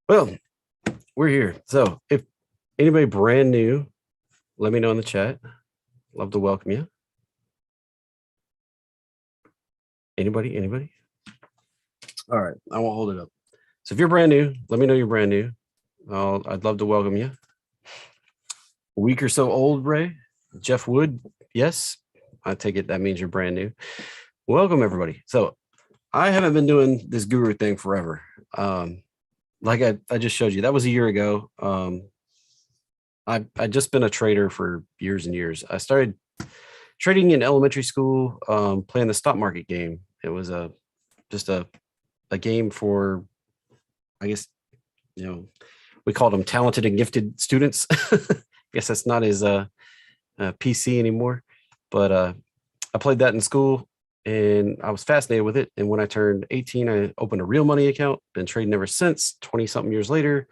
Well, we're here. So if anybody brand new, let me know in the chat. Love to welcome you. Anybody? All right, I won't hold it up. So if you're brand new, let me know you're brand new. I'd love to welcome you. A week or so old, Ray. Jeff Wood, yes. I take it that means you're brand new. Welcome, everybody. So I haven't been doing this guru thing forever. Like I just showed you, that was a year ago. I've just been a trader for years and years. I started trading in elementary school, playing the stock market game. It was just a game for, I guess, we called them talented and gifted students. I guess that's not as PC anymore, but I played that in school and I was fascinated with it. And when I turned 18, I opened a real money account, been trading ever since. 20 something years later,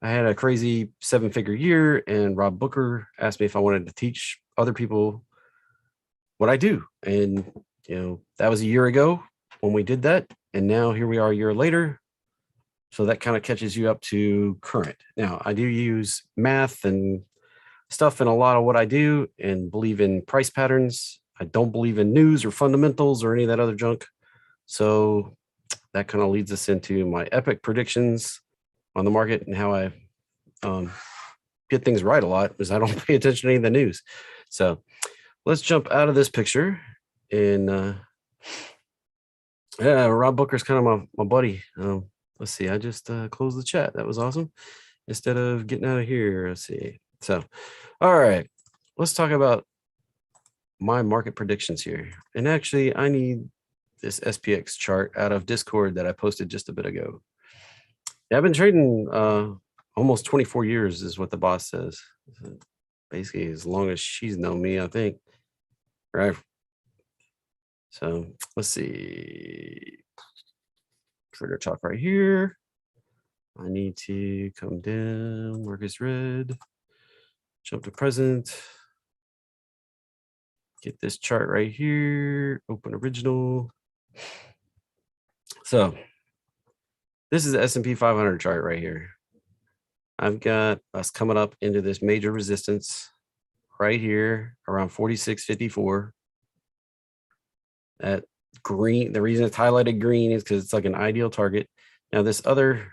I had a crazy 7-figure year, and Rob Booker asked me if I wanted to teach other people what I do. And, that was a year ago when we did that. And now here we are a year later. So that kind of catches you up to current. Now, I do use math and stuff in a lot of what I do and believe in price patterns. I don't believe in news or fundamentals or any of that other junk. So that kind of leads us into my epic predictions on the market and how I get things right a lot because I don't pay attention to any of the news. So let's jump out of this picture. And yeah, Rob Booker's kind of my buddy. Let's see, I just closed the chat. That was awesome. Instead of getting out of here, let's see. So, all right, let's talk about my market predictions here. And actually, I need this SPX chart out of Discord that I posted just a bit ago. Yeah, I've been trading almost 24 years is what the boss says. Basically, as long as she's known me, I think. Right. So let's see. Trigger chart right here. I need to come down, Marcus Red, jump to present, get this chart right here, open original. So this is the S&P 500 chart right here. I've got us coming up into this major resistance right here around 46.54. That green, the reason it's highlighted green is because it's like an ideal target. Now this other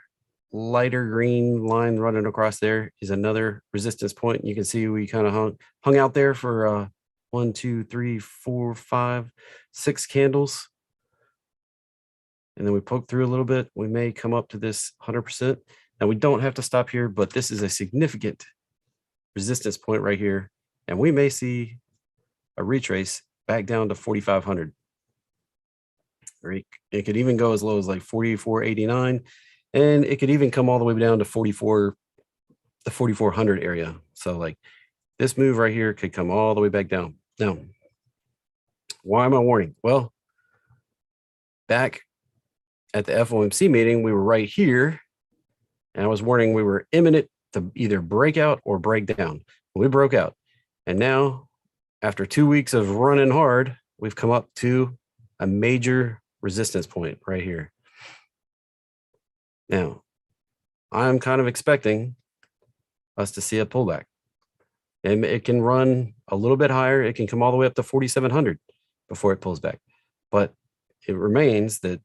lighter green line running across there is another resistance point. You can see we kind of hung out there for 1, 2, 3, 4, 5, 6 candles. And then we poke through a little bit. We may come up to this 100%. Now we don't have to stop here, but this is a significant resistance point right here. And we may see a retrace back down to 4,500. It could even go as low as like 44.89, and it could even come all the way down to the 4,400 area. So like this move right here could come all the way back down. Now, why am I warning? Well, back at the FOMC meeting, we were right here, and I was warning we were imminent to either break out or break down. We broke out, and now after 2 weeks of running hard, we've come up to a major resistance point right here. Now, I'm kind of expecting us to see a pullback. And it can run a little bit higher. It can come all the way up to 4,700 before it pulls back. But it remains that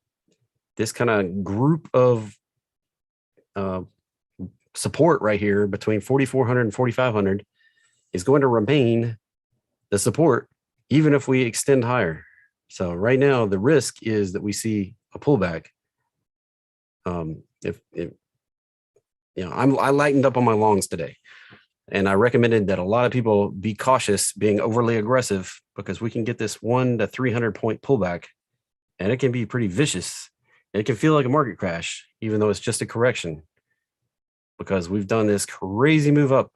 this kind of group of support right here between 4,400 and 4,500 is going to remain the support even if we extend higher. So right now, the risk is that we see a pullback. I lightened up on my longs today, and I recommended that a lot of people be cautious being overly aggressive because we can get this 1 to 300 point pullback, and it can be pretty vicious. It can feel like a market crash, even though it's just a correction, because we've done this crazy move up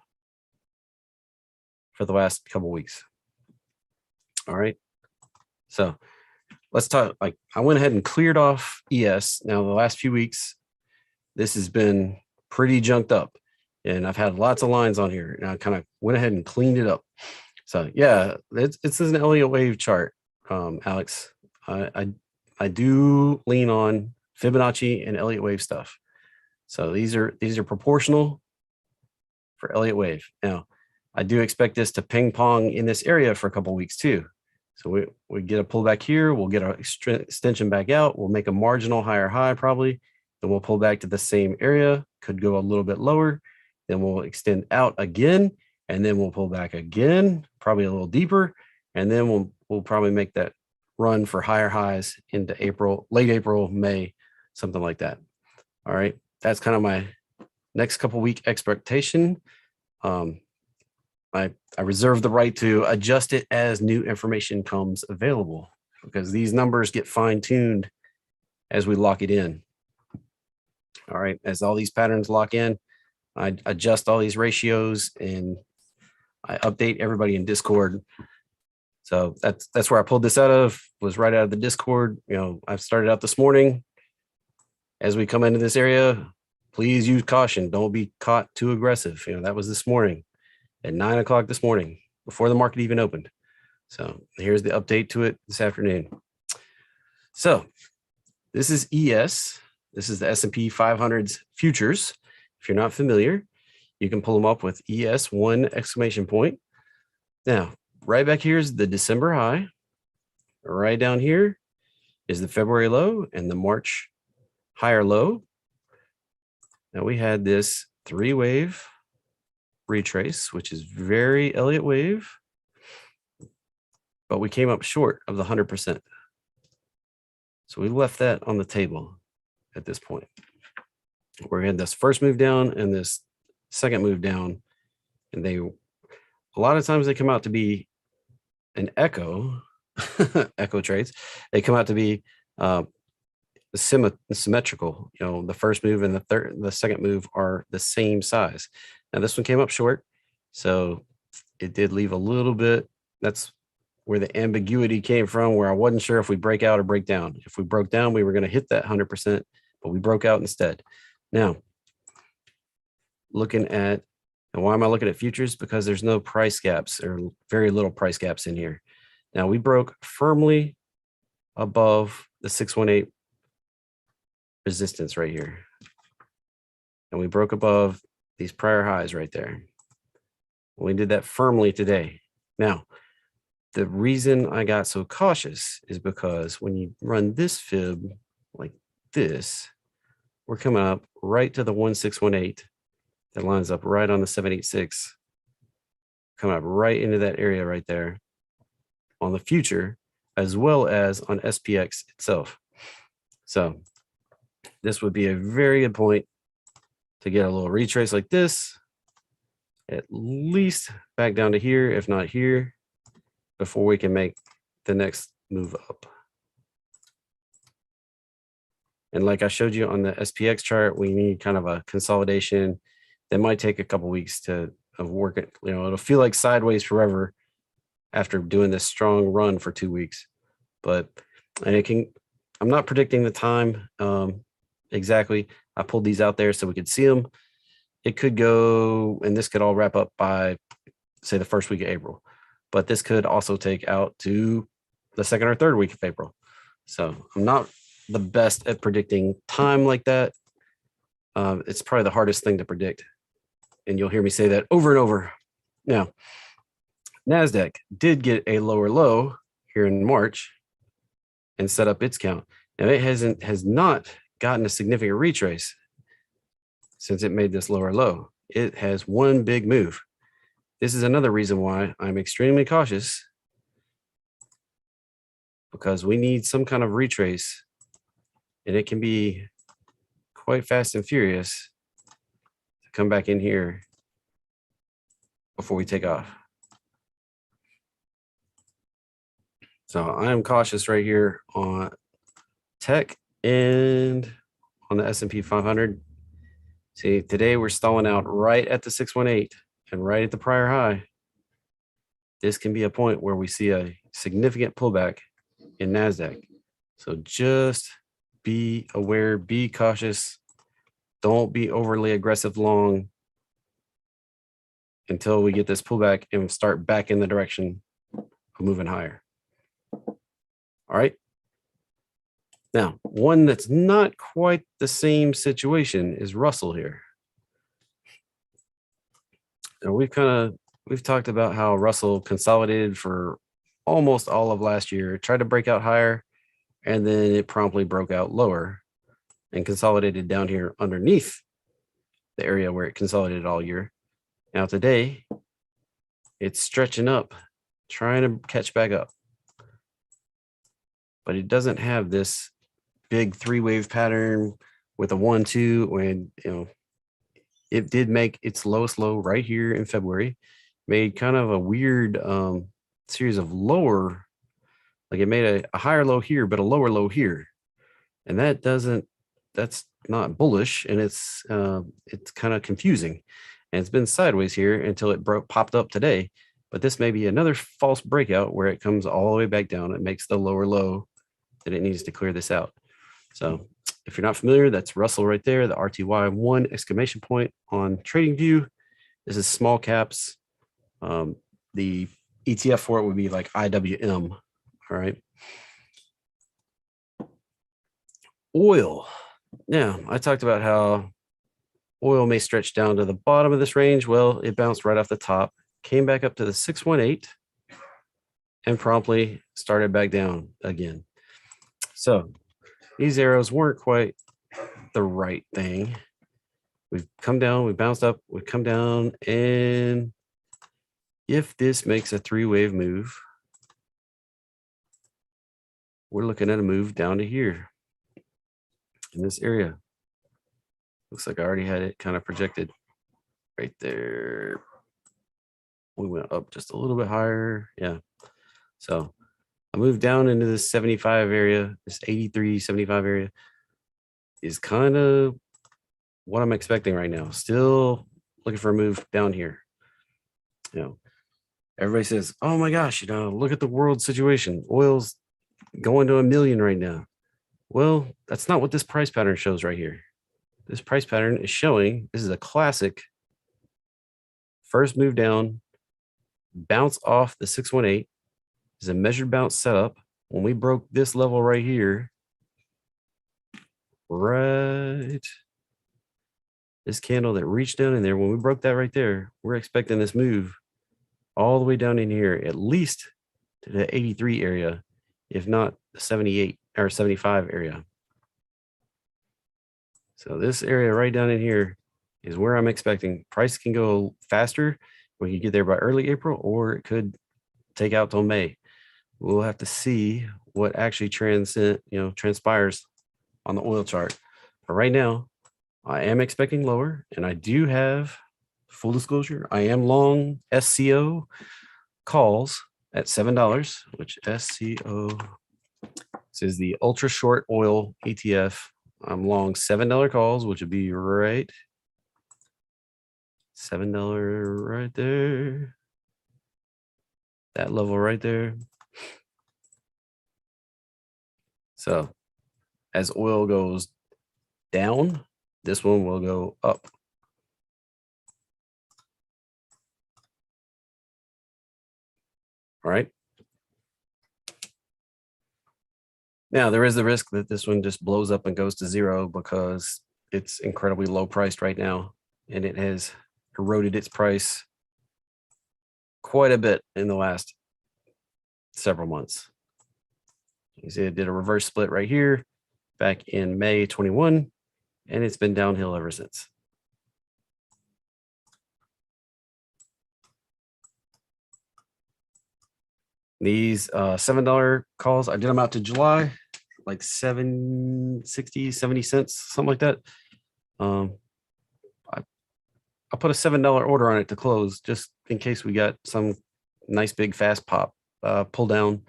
for the last couple weeks. All right. So let's talk, like I went ahead and cleared off ES. Now the last few weeks, this has been pretty junked up and I've had lots of lines on here and I kind of went ahead and cleaned it up. So yeah, it's an Elliott wave chart, Alex. I do lean on Fibonacci and Elliott wave stuff. So these are proportional for Elliott wave. Now, I do expect this to ping pong in this area for a couple of weeks too. So we get a pullback here, we'll get our extension back out, we'll make a marginal higher high probably, then we'll pull back to the same area, could go a little bit lower, then we'll extend out again, and then we'll pull back again, probably a little deeper, and then we'll probably make that run for higher highs into April, late April, May, something like that. All right, that's kind of my next couple week expectation. I reserve the right to adjust it as new information comes available, because these numbers get fine-tuned as we lock it in. All right, as all these patterns lock in, I adjust all these ratios and I update everybody in Discord. So that's where I pulled this out of, was right out of the Discord. You know, I've started out this morning. As we come into this area, please use caution. Don't be caught too aggressive. You know, that was this morning at 9 o'clock this morning, before the market even opened. So here's the update to it this afternoon. So this is ES. This is the S&P 500's futures. If you're not familiar, you can pull them up with ES1 exclamation point. Now, right back here is the December high. Right down here is the February low and the March higher low. Now we had this 3-wave retrace, which is very Elliott wave, but we came up short of the 100%. So we left that on the table at this point. We had this first move down and this second move down, and a lot of times they come out to be an echo, echo trades. They come out to be symmetrical. You know, the first move and the second move are the same size. Now this one came up short, so it did leave a little bit. That's where the ambiguity came from, where I wasn't sure if we break out or break down. If we broke down, we were going to hit that 100%, but we broke out instead. Now, looking at, and why am I looking at futures? Because there's no price gaps, or very little price gaps in here. Now we broke firmly above the 618 resistance right here, and we broke above these prior highs right there. We did that firmly today. Now, the reason I got so cautious is because when you run this fib like this, we're coming up right to the 1618 that lines up right on the 786, coming up right into that area right there on the future, as well as on SPX itself. So this would be a very good point to get a little retrace like this, at least back down to here, if not here, before we can make the next move up. And like I showed you on the SPX chart, we need kind of a consolidation that might take a couple weeks of work it. You know, it'll feel like sideways forever after doing this strong run for 2 weeks. But, and it can, I'm not predicting the time exactly. I pulled these out there so we could see them. It could go, and this could all wrap up by, say, the first week of April. But this could also take out to the second or third week of April. So I'm not the best at predicting time like that. It's probably the hardest thing to predict. And you'll hear me say that over and over. Now, NASDAQ did get a lower low here in March and set up its count. Now it has not gotten a significant retrace since it made this lower low. It has one big move. This is another reason why I'm extremely cautious, because we need some kind of retrace, and it can be quite fast and furious to come back in here before we take off. So I am cautious right here on tech and on the S&P 500. See, today we're stalling out right at the 618 and right at the prior high. This can be a point where we see a significant pullback in NASDAQ. So just be aware, be cautious. Don't be overly aggressive long until we get this pullback and start back in the direction of moving higher. All right. Now, one that's not quite the same situation is Russell here. And we've talked about how Russell consolidated for almost all of last year, tried to break out higher, and then it promptly broke out lower and consolidated down here underneath the area where it consolidated all year. Now today, it's stretching up, trying to catch back up. But it doesn't have this big 3-wave pattern with a 1-2 when, it did make its lowest low right here in February, made kind of a weird series of lower, like it made a higher low here, but a lower low here. And that's not bullish, and it's kind of confusing. And it's been sideways here until it popped up today. But this may be another false breakout where it comes all the way back down. It makes the lower low that it needs to clear this out. So if you're not familiar, that's Russell right there, the RTY1 exclamation point on TradingView. This is small caps. The ETF for it would be like IWM. All right. Oil. Now, I talked about how oil may stretch down to the bottom of this range. Well, it bounced right off the top, came back up to the 618, and promptly started back down again. So these arrows weren't quite the right thing. We've come down, we've bounced up, we've come down, and if this makes a 3-wave move, we're looking at a move down to here in this area. Looks like I already had it kind of projected right there. We went up just a little bit higher. Yeah. So I moved down into this 75 area, this 83, 75 area is kind of what I'm expecting right now. Still looking for a move down here. Everybody says, oh my gosh, look at the world situation. Oil's going to 1 million right now. Well, that's not what this price pattern shows right here. This price pattern is showing, this is a classic first move down, bounce off the 618, is a measured bounce setup. When we broke this level right here, right, this candle that reached down in there, when we broke that right there, we're expecting this move all the way down in here, at least to the 83 area, if not the 78 or 75 area. So this area right down in here is where I'm expecting. Price can go faster. We could get there by early April, or it could take out till May. We'll have to see what actually transpires on the oil chart. But right now, I am expecting lower, and I do have, full disclosure, I am long SCO calls at $7, which SCO, this is the ultra short oil ETF. I'm long $7 calls, which would be right $7 right there. That level right there. So as oil goes down, this one will go up. All right. Now, there is the risk that this one just blows up and goes to zero because it's incredibly low priced right now, and it has eroded its price quite a bit in the last several months. You see it did a reverse split right here back in May 21, and it's been downhill ever since. These $7 calls, I did them out to July, like 7.60, 70 cents, something like that. I put a $7 order on it to close just in case we got some nice big fast pop, pull down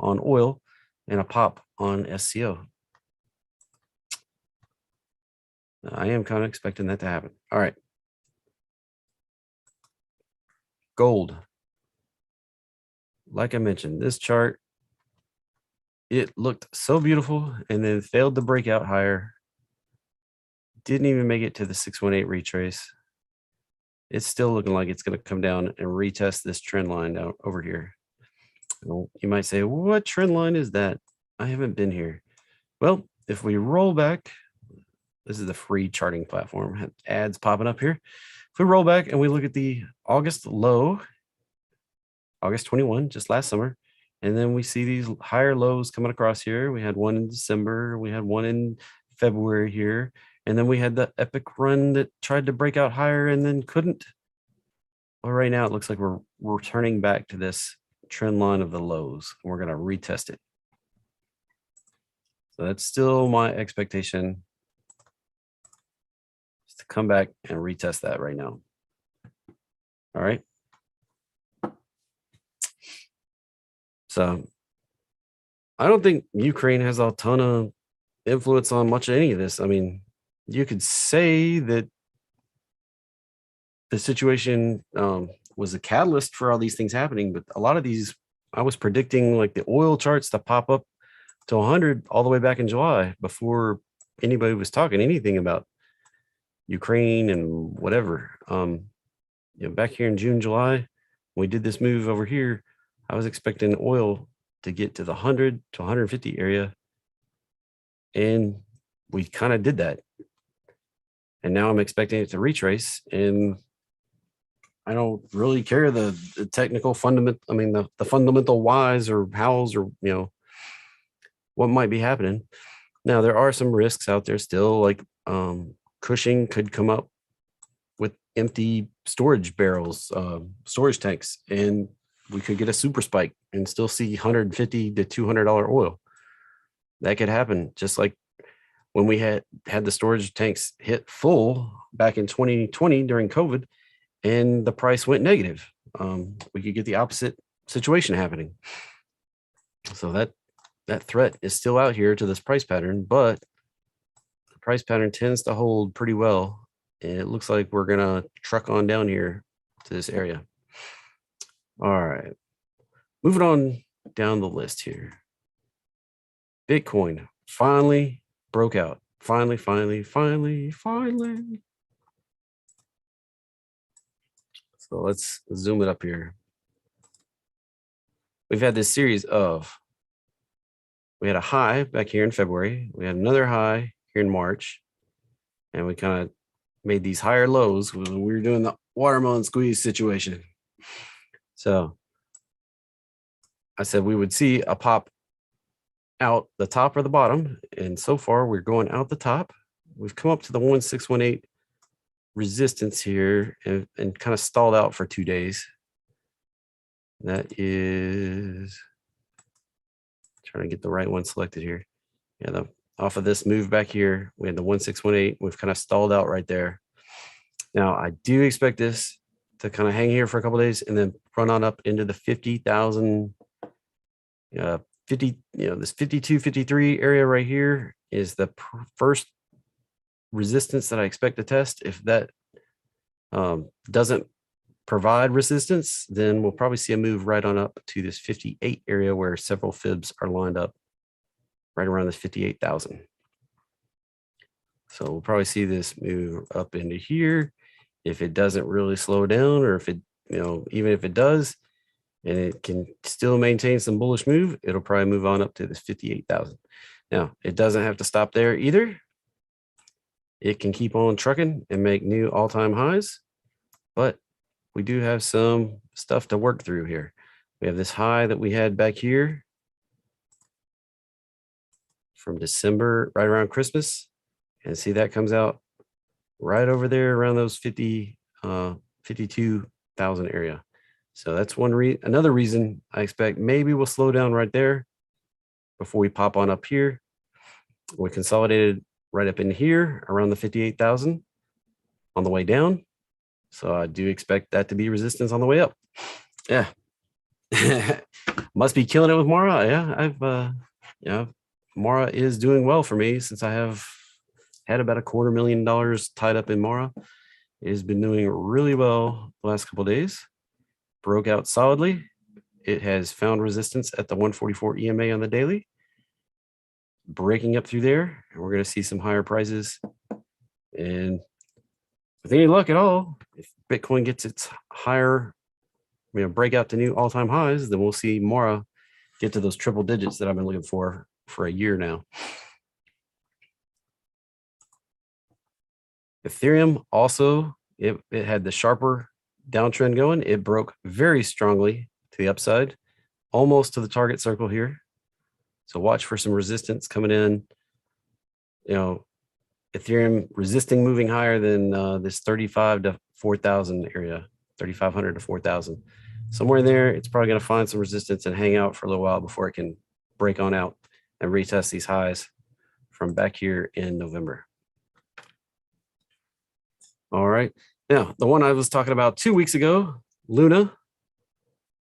on oil and a pop on SCO. I am kind of expecting that to happen. All right. Gold. Like I mentioned, this chart, it looked so beautiful and then failed to break out higher. Didn't even make it to the 618 retrace. It's still looking like it's going to come down and retest this trend line down over here. You might say, what trend line is that? I haven't been here. Well, if we roll back, this is the free charting platform, ads popping up here. If we roll back and we look at the August low, August 21, just last summer, and then we see these higher lows coming across here. We had one in December, we had one in February here, and then we had the epic run that tried to break out higher and then couldn't. Well, right now it looks like we're returning back to this trend line of the lows, and we're going to retest it. So that's still my expectation, is to come back and retest that right now. All right. So I don't think Ukraine has a ton of influence on much of any of this. I mean, you could say that the situation was a catalyst for all these things happening, but a lot of these, I was predicting like the oil charts to pop up to 100 all the way back in July before anybody was talking anything about Ukraine and whatever. Back here in June, July, when we did this move over here, I was expecting oil to get to the 100 to 150 area, and we kind of did that. And now I'm expecting it to retrace, and I don't really care the technical fundamental. I mean, the fundamental whys or hows or what might be happening. Now there are some risks out there still, like Cushing could come up with empty storage barrels, storage tanks, and we could get a super spike and still see $150 to $200 oil. That could happen, just like when we had the storage tanks hit full back in 2020 during COVID, and the price went negative. We could get the opposite situation happening. So that threat is still out here to this price pattern, but the price pattern tends to hold pretty well. And it looks like we're gonna truck on down here to this area. All right, moving on down the list here. Bitcoin finally broke out. Finally. So let's zoom it up here. We've had this series of, we had a high back here in February. We had another high here in March. And we kind of made these higher lows when we were doing the watermelon squeeze situation. So I said we would see a pop out the top or the bottom. And so far we're going out the top. We've come up to the 1618 resistance here and kind of stalled out for 2 days. That is, trying to get the right one selected here. Yeah, off of this move back here, we had the 1618. We've kind of stalled out right there. Now I do expect this to kind of hang here for a couple of days and then run on up into the 50,000, 50, this 52, 53 area right here is the first resistance that I expect to test. If that doesn't provide resistance, then we'll probably see a move right on up to this 58 area where several fibs are lined up right around this 58,000. So we'll probably see this move up into here. If it doesn't really slow down, or if it, even if it does, and it can still maintain some bullish move, it'll probably move on up to this 58,000. Now, it doesn't have to stop there either. It can keep on trucking and make new all-time highs, but we do have some stuff to work through here. We have this high that we had back here from December, right around Christmas. And see, that comes out right over there around those 52,000 area. So that's another reason I expect maybe we'll slow down right there before we pop on up here. We consolidated right up in here around the 58,000 on the way down. So I do expect that to be resistance on the way up. Yeah. Must be killing it with Mara. Yeah, Mara is doing well for me since I have had about $250,000 tied up in Mara. It has been doing really well the last couple of days. Broke out solidly. It has found resistance at the 144 EMA on the daily. Breaking up through there, and we're going to see some higher prices. And with any luck at all, if Bitcoin gets its higher, break out to new all-time highs, then we'll see Mara get to those triple digits that I've been looking for a year now. Ethereum also, it had the sharper downtrend going. It broke very strongly to the upside, almost to the target circle here. So watch for some resistance coming in. You know, Ethereum resisting moving higher than this 35 to 4,000 area, 3,500 to 4,000. Somewhere in there, it's probably going to find some resistance and hang out for a little while before it can break on out and retest these highs from back here in November. All right. Now, the one I was talking about 2 weeks ago, Luna,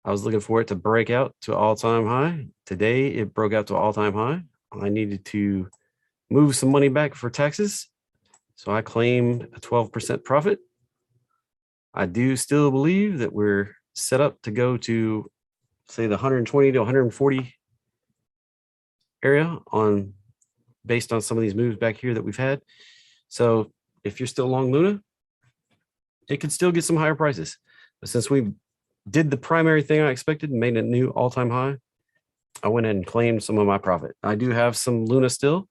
I was looking for it to break out to all-time high. Today, it broke out to all-time high. I needed to move some money back for taxes. So I claimed a 12% profit. I do still believe that we're set up to go to, say, the 120 to 140 area on based on some of these moves back here that we've had. So if you're still long Luna, it could still get some higher prices. But since we did the primary thing I expected and made a new all-time high, I went ahead and claimed some of my profit. I do have some Luna still,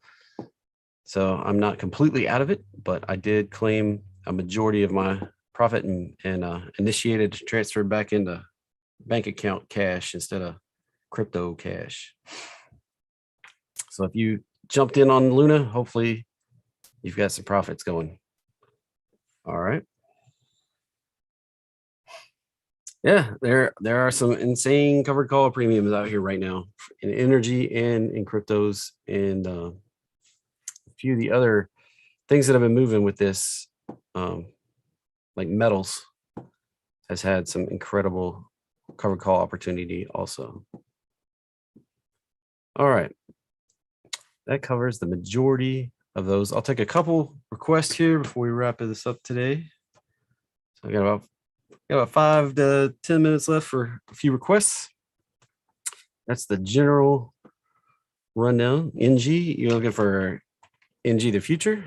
so I'm not completely out of it, but I did claim a majority of my profit and initiated transfer back into bank account cash instead of crypto cash. So if you jumped in on Luna, hopefully you've got some profits going. All right. Yeah, there are some insane covered call premiums out here right now in energy and in cryptos and a few of the other things that have been moving with this, like metals, has had some incredible covered call opportunity also. All right, that covers the majority of those. I'll take a couple requests here before we wrap this up today. So I got about 5 to 10 minutes left for a few requests. That's the general rundown. NG, you're looking for NG the future.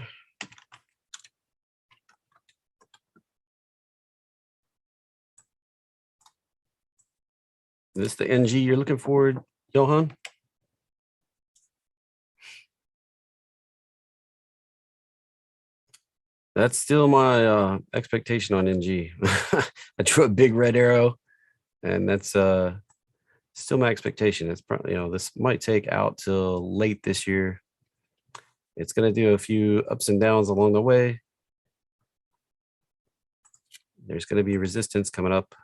Is this the NG you're looking for, Johan? That's still my expectation on NG. I drew a big red arrow, and that's still my expectation. It's probably, this might take out till late this year. It's going to do a few ups and downs along the way. There's going to be resistance coming up.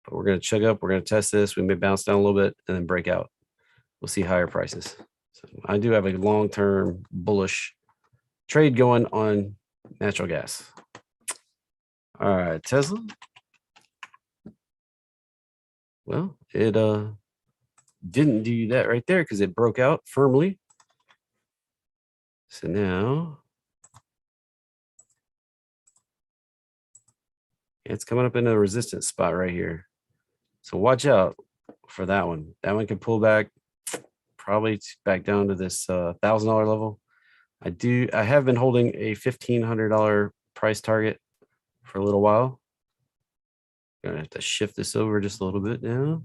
But we're going to chug up. We're going to test this. We may bounce down a little bit and then break out. We'll see higher prices. So I do have a long-term bullish trade going on natural gas. All right, Tesla. Well, it didn't do that right there because it broke out firmly. So now it's coming up in a resistance spot right here. So watch out for that one. That one can pull back probably back down to this $1,000 level. I have been holding a $1,500 price target for a little while. Gonna have to shift this over just a little bit now.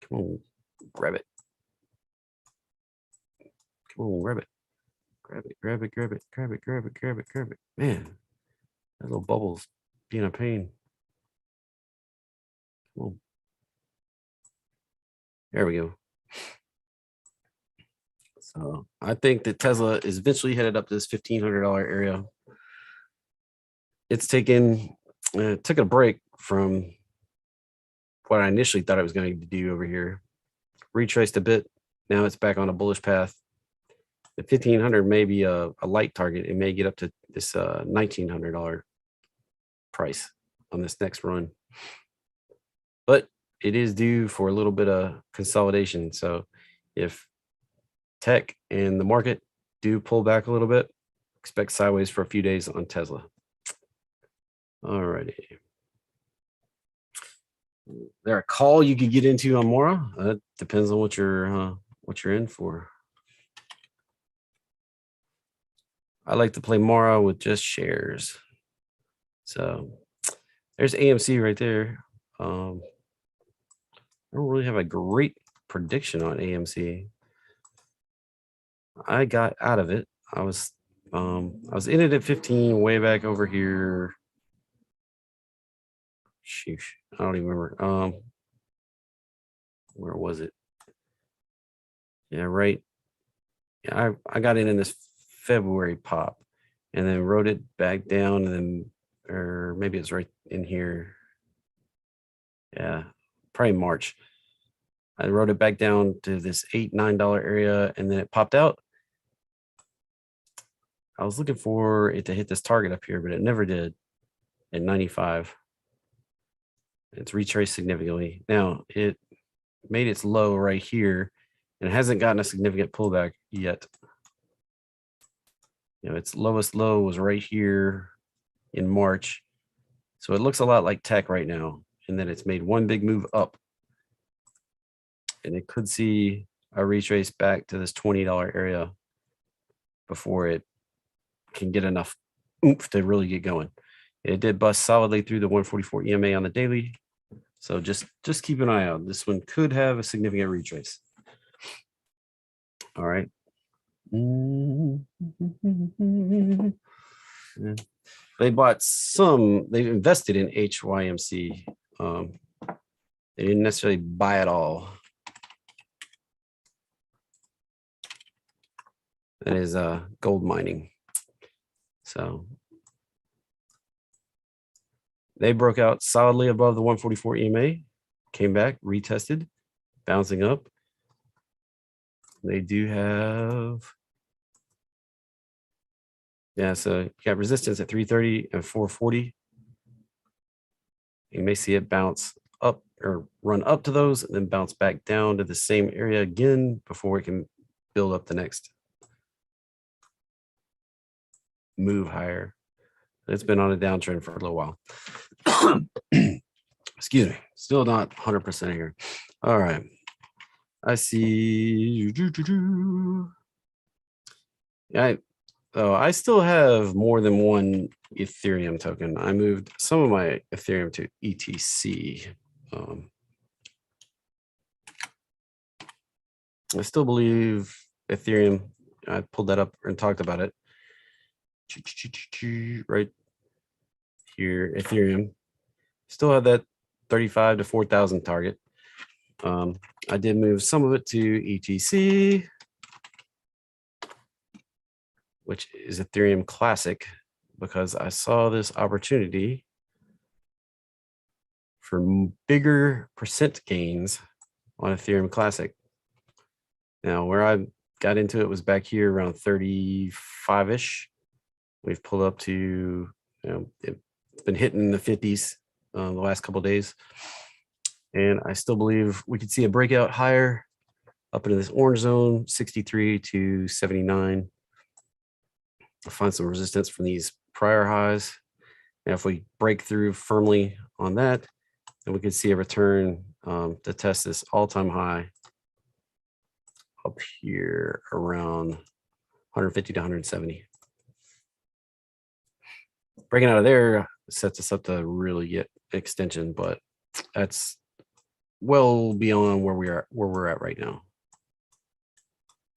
Come on, grab it. Come on, grab it. Grab it, grab it, grab it, grab it, grab it, grab it, grab it. Man, that little bubble's being a pain. Come on. There we go. So I think that Tesla is eventually headed up to this $1,500 area. It's took a break from what I initially thought I was going to do over here. Retraced a bit. Now it's back on a bullish path. The 1,500 may be a light target. It may get up to this $1,900 price on this next run. But it is due for a little bit of consolidation. So if tech and the market do pull back a little bit, expect sideways for a few days on Tesla. All righty. There a call you could get into on Mora? That depends on what you're in for. I like to play Mora with just shares. So there's AMC right there. I don't really have a great prediction on AMC. I got out of it. I was in it at 15 way back over here. Sheesh, I don't even remember. Where was it? Yeah, right. Yeah, I got in this February pop, and then wrote it back down, and then, or maybe it's right in here. Yeah, probably March. I wrote it back down to this $8-9 area, and then it popped out. I was looking for it to hit this target up here, but it never did at 95. It's retraced significantly. Now it made its low right here, and it hasn't gotten a significant pullback yet. Its lowest low was right here in March. So it looks a lot like tech right now. And then it's made one big move up. And it could see a retrace back to this $20 area before it can get enough oomph to really get going. It did bust solidly through the 144 EMA on the daily. So just keep an eye out. This one could have a significant retrace. All right. They invested in HYMC. They didn't necessarily buy it all. That is gold mining. So they broke out solidly above the 144 EMA, came back, retested, bouncing up. They do have, yeah, so you got resistance at 330 and 440. You may see it bounce up or run up to those and then bounce back down to the same area again before it can build up the next move higher. It's been on a downtrend for a little while. Excuse me, still not 100% here. All right, I see. I still have more than one Ethereum token. I moved some of my Ethereum to ETC. I still believe Ethereum. I pulled that up and talked about it. Right here, Ethereum. Still have that 35 to 4,000 target. I did move some of it to ETC, which is Ethereum Classic, because I saw this opportunity for bigger percent gains on Ethereum Classic. Now, where I got into it was back here around 35-ish. We've pulled up to, it's been hitting the 50s the last couple of days. And I still believe we could see a breakout higher up into this orange zone, 63 to 79. I'll find some resistance from these prior highs. And if we break through firmly on that, then we could see a return to test this all-time high up here around 150 to 170. Breaking out of there sets us up to really get extension, but that's well beyond where we're at right now.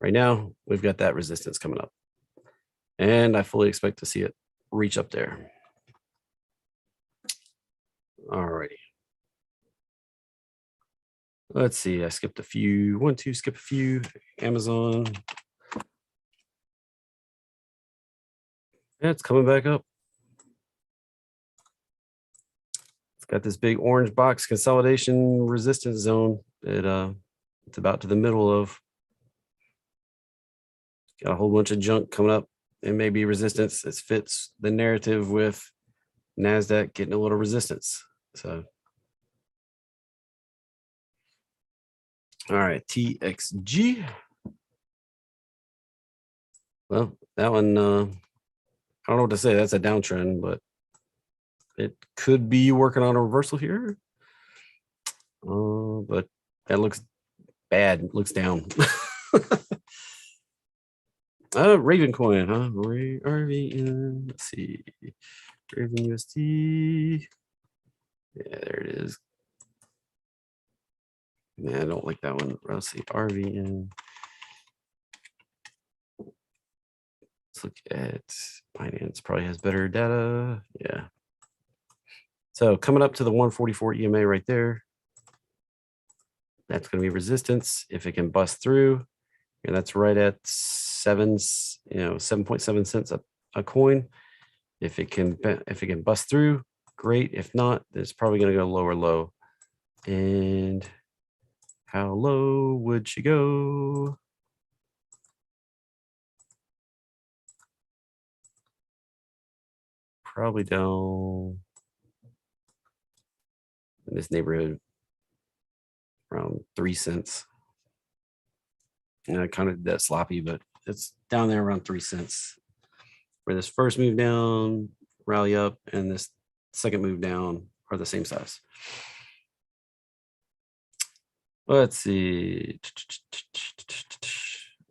Right now, we've got that resistance coming up, and I fully expect to see it reach up there. All righty. Let's see. I skipped a few. Skip a few. Amazon. Yeah, it's coming back up. It's got this big orange box consolidation resistance zone that it's about to the middle of. Got a whole bunch of junk coming up. It may be resistance. It fits the narrative with NASDAQ getting a little resistance. So, all right, TXG. Well, that one, I don't know what to say. That's a downtrend, but it could be working on a reversal here. But that looks bad. It looks down. Raven coin, huh? RVN. Let's see. Raven USD. Yeah, there it is. Yeah, I don't like that one. Let's see. RVN. look at Binance. Probably has better data. Yeah. So coming up to the 144 EMA right there. That's going to be resistance if it can bust through. And that's right at 7.7 cents a coin. If it can bust through, great. If not, it's probably going to go lower low. And how low would she go? Probably down in this neighborhood around 3 cents. Kind of that sloppy, but it's down there around 3 cents. Where this first move down, rally up, and this second move down are the same size. Let's see.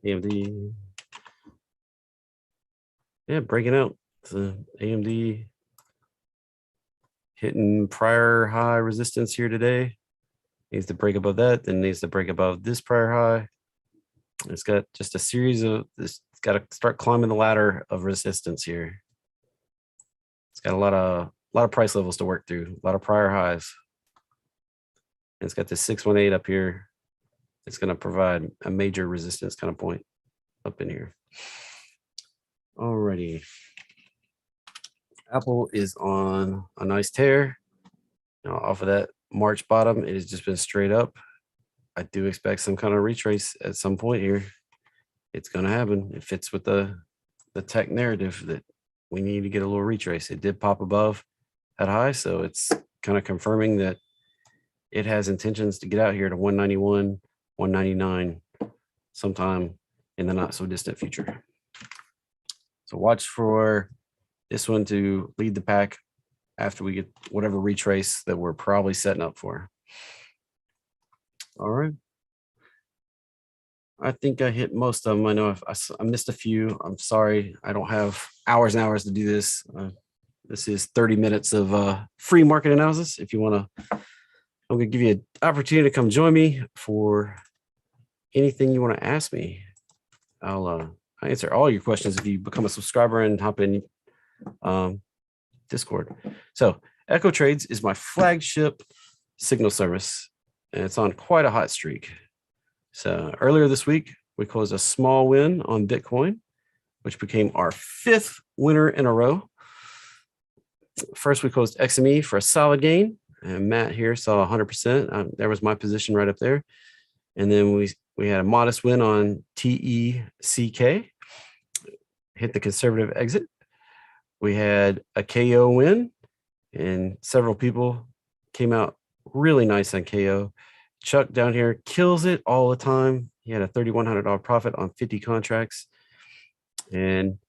AMD. Yeah, breaking out. The AMD hitting prior high resistance here today. Needs to break above that, then needs to break above this prior high. It's got just a series of this. It's got to start climbing the ladder of resistance here. It's got a lot of price levels to work through, a lot of prior highs. And it's got this 618 up here. It's going to provide a major resistance kind of point up in here. Alrighty. Apple is on a nice tear. Now, off of that March bottom, it has just been straight up. I do expect some kind of retrace at some point here. It's going to happen. It fits with the tech narrative that we need to get a little retrace. It did pop above that high, so it's kind of confirming that it has intentions to get out here to 191, 199 sometime in the not so distant future. So watch for this one to lead the pack after we get whatever retrace that we're probably setting up for. All right. I think I hit most of them. I know I missed a few. I'm sorry. I don't have hours and hours to do this. This is 30 minutes of free market analysis. If you want to, I'm going to give you an opportunity to come join me for anything you want to ask me. I'll answer all your questions if you become a subscriber and hop in Discord. So Echo Trades is my flagship signal service, and it's on quite a hot streak. So earlier this week, we closed a small win on Bitcoin, which became our 5th winner in a row. First, we closed XME for a solid gain, and Matt here saw 100%. There was my position right up there. And then we had a modest win on TECK, hit the conservative exit. We had a KO win, and several people came out really nice on KO. Chuck down here kills it all the time. He had a $3,100 profit on 50 contracts, and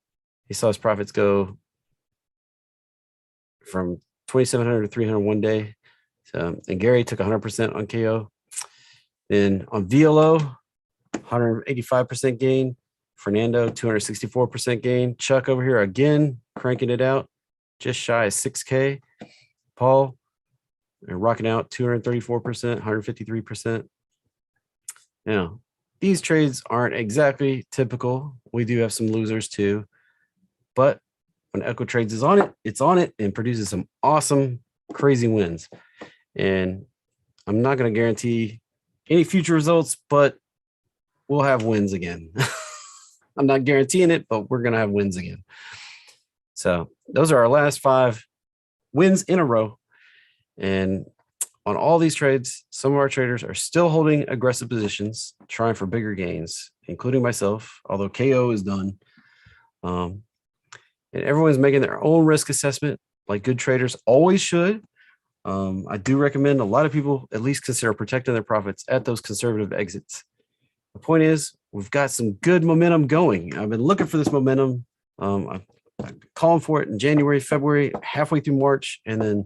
he saw his profits go from 2,700 to 300 one day. So, and Gary took 100% on KO. Then on VLO, 185% gain. Fernando, 264% gain. Chuck over here again, cranking it out, just shy of 6K. Paul, they're rocking out 234%, 153%. Now, these trades aren't exactly typical. We do have some losers too. But when Echo Trades is on it, it's on it and produces some awesome, crazy wins. And I'm not going to guarantee any future results, but we'll have wins again. I'm not guaranteeing it, but we're going to have wins again. So those are our last 5 wins in a row. And on all these trades, some of our traders are still holding aggressive positions, trying for bigger gains, including myself, although KO is done. And everyone's making their own risk assessment, like good traders always should. I do recommend a lot of people at least consider protecting their profits at those conservative exits. The point is, we've got some good momentum going. I've been looking for this momentum. I'm calling for it in January, February, halfway through March. And then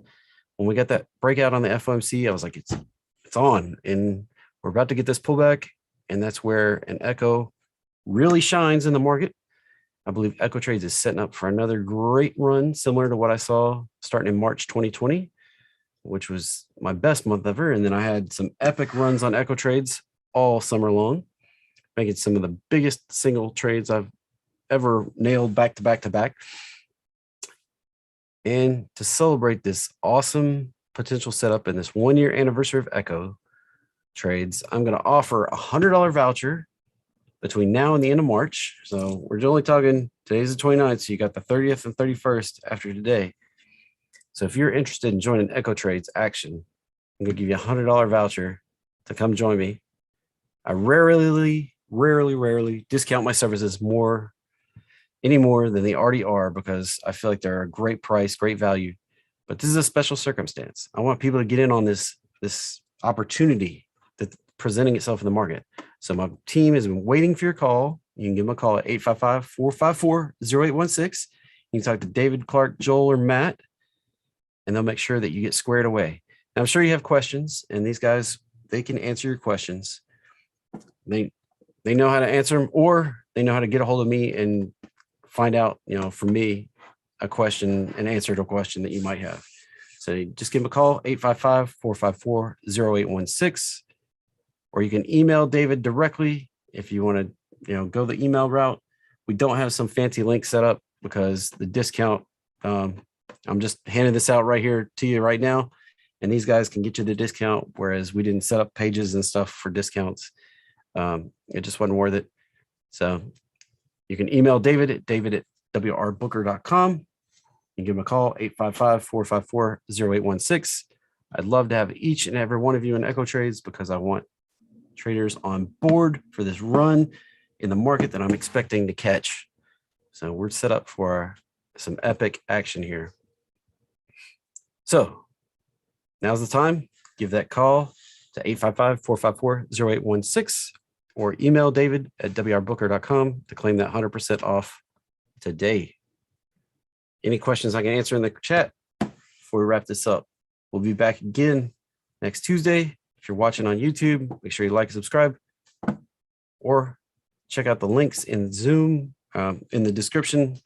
when we got that breakout on the FOMC, I was like, it's on. And we're about to get this pullback. And that's where an Echo really shines in the market. I believe Echo Trades is setting up for another great run, similar to what I saw starting in March 2020, which was my best month ever. And then I had some epic runs on Echo Trades all summer long, making some of the biggest single trades I've ever nailed back to back to back. And to celebrate this awesome potential setup in this 1-year anniversary of Echo trades, I'm going to offer a $100 voucher between now and the end of March. So we're only talking, today's the 29th, so you got the 30th and 31st after today. So if you're interested in joining Echo Trades action, I'm going to give you a $100 voucher to come join me. I rarely discount my services any more than they already are, because I feel like they're a great price, great value. But this is a special circumstance. I want people to get in on this opportunity that's presenting itself in the market. So my team has been waiting for your call. You can give them a call at 855-454-0816. You can talk to David, Clark, Joel, or Matt, and they'll make sure that you get squared away. Now, I'm sure you have questions, and these guys, they can answer your questions. They know how to answer them, or they know how to get a hold of me and find out, from me, an answer to a question that you might have. So just give them a call, 855-454-0816, or you can email David directly if you want to, go the email route. We don't have some fancy link set up because the discount, I'm just handing this out right here to you right now, and these guys can get you the discount, whereas we didn't set up pages and stuff for discounts. It just wasn't worth it. So you can email David at david@wrbooker.com. You can give him a call, 855-454-0816. I'd love to have each and every one of you in Echo Trades, because I want traders on board for this run in the market that I'm expecting to catch. So we're set up for some epic action here. So now's the time. Give that call to 855-454-0816, or email David at wrbooker.com to claim that 100% off today. Any questions I can answer in the chat before we wrap this up? We'll be back again next Tuesday. If you're watching on YouTube, make sure you like and subscribe, or check out the links in Zoom in the description.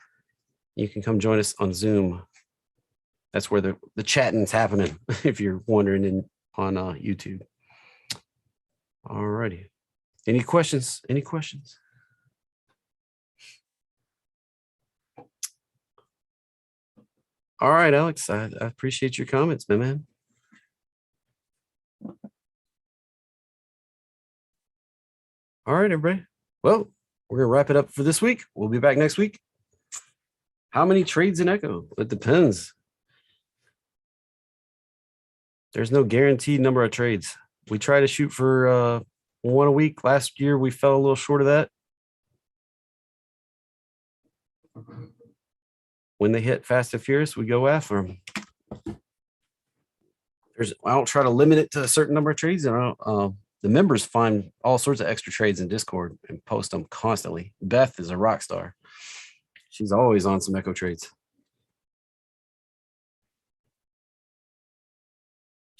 You can come join us on Zoom. That's where the chatting's happening, if you're wondering, on YouTube. All righty. Any questions? All right, Alex, I appreciate your comments, man. All right, everybody. Well, we're going to wrap it up for this week. We'll be back next week. How many trades in Echo? It depends. There's no guaranteed number of trades. We try to shoot for one a week. Last year, we fell a little short of that. When they hit fast and furious, we go after them. I don't try to limit it to a certain number of trades. The members find all sorts of extra trades in Discord and post them constantly. Beth is a rock star. She's always on some Echo trades.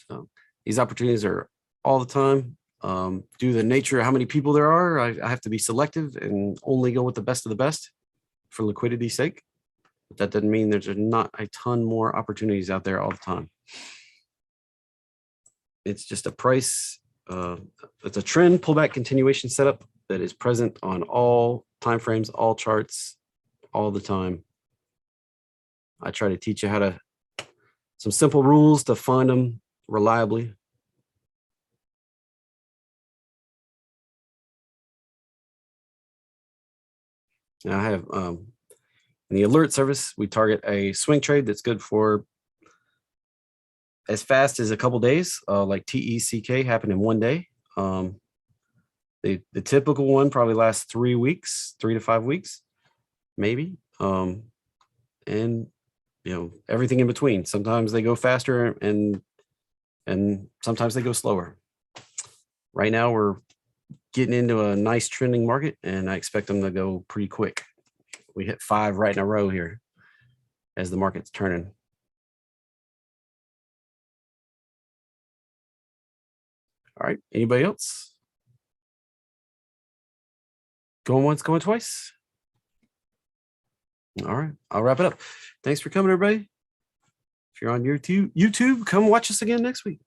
So these opportunities are all the time. Due to the nature of how many people there are, I have to be selective and only go with the best of the best for liquidity's sake. But that doesn't mean there's not a ton more opportunities out there all the time. It's just a price. It's a trend pullback continuation setup that is present on all timeframes, all charts, all the time. I try to teach you some simple rules to find them reliably. Now I have in the alert service, we target a swing trade that's good for as fast as a couple days, like TECK happened in one day. The typical one probably lasts 3 weeks, 3 to 5 weeks, maybe. And everything in between. Sometimes they go faster and sometimes they go slower. Right now we're getting into a nice trending market, and I expect them to go pretty quick. We hit 5 right in a row here as the market's turning. All right, anybody else? Going once, going twice? All right, I'll wrap it up. Thanks for coming, everybody. If you're on YouTube, come watch us again next week.